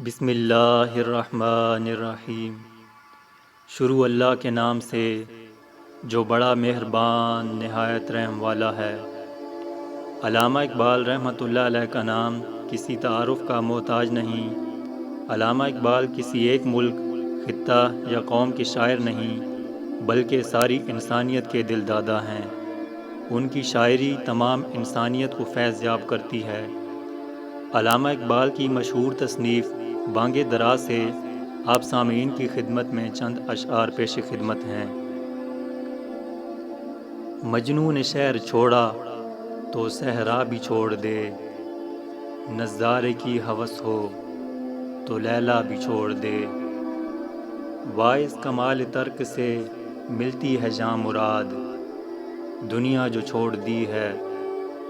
بسم اللہ الرحمن الرحیم۔ شروع اللہ کے نام سے جو بڑا مہربان نہایت رحم والا ہے۔ علامہ اقبال رحمۃ اللہ علیہ کا نام کسی تعارف کا محتاج نہیں۔ علامہ اقبال کسی ایک ملک، خطہ یا قوم کے شاعر نہیں، بلکہ ساری انسانیت کے دل دادا ہیں۔ ان کی شاعری تمام انسانیت کو فیض یاب کرتی ہے۔ علامہ اقبال کی مشہور تصنیف بانگ درا سے آپ سامعین کی خدمت میں چند اشعار پیش خدمت ہیں۔ مجنوں نے شہر چھوڑا تو صحرا بھی چھوڑ دے، نظارے کی ہوس ہو تو لیلا بھی چھوڑ دے۔ واعظ کمال ترک سے ملتی ہے جاں مراد، دنیا جو چھوڑ دی ہے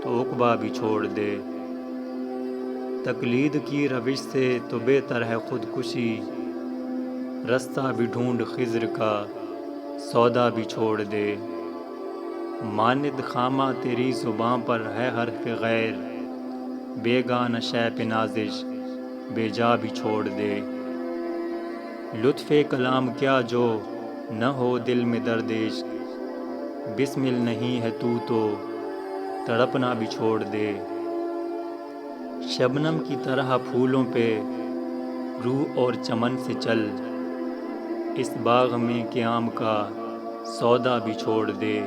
تو عقبیٰ بھی چھوڑ دے۔ تقلید کی روش سے تو بہتر ہے خودکشی، رستہ بھی ڈھونڈ خضر کا سودا بھی چھوڑ دے۔ ماند خامہ تیری زباں پر ہے حرف غیر، بیگانہ شے پہ نازش بے جا بھی چھوڑ دے۔ لطف کلام کیا جو نہ ہو دل میں درد عشق، بسمل نہیں ہے تو تڑپنا بھی چھوڑ دے۔ شبنم کی طرح پھولوں پہ روح اور چمن سے چل، اس باغ میں قیام کا سودا بھی چھوڑ دے۔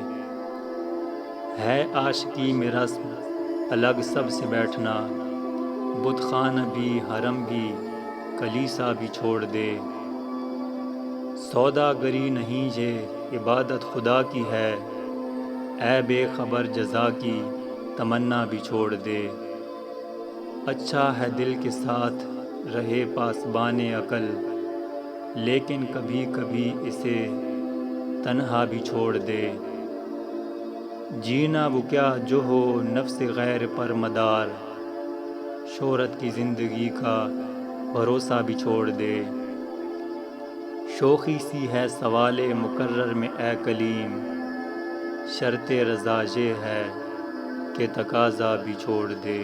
ہے عاشقی میں رسم الگ سب سے بیٹھنا، بت خانہ بھی حرم بھی کلیسا بھی چھوڑ دے۔ سوداگری نہیں یہ عبادت خدا کی ہے، اے بے خبر جزا کی تمنا بھی چھوڑ دے۔ اچھا ہے دل کے ساتھ رہے پاسبان عقل، لیکن کبھی کبھی اسے تنہا بھی چھوڑ دے۔ جینا وہ کیا جو ہو نفس غیر پر مدار، شہرت کی زندگی کا بھروسہ بھی چھوڑ دے۔ شوخی سی ہے سوال مقرر میں اے کلیم، شرط رضا یہ ہے کہ تقاضا بھی چھوڑ دے۔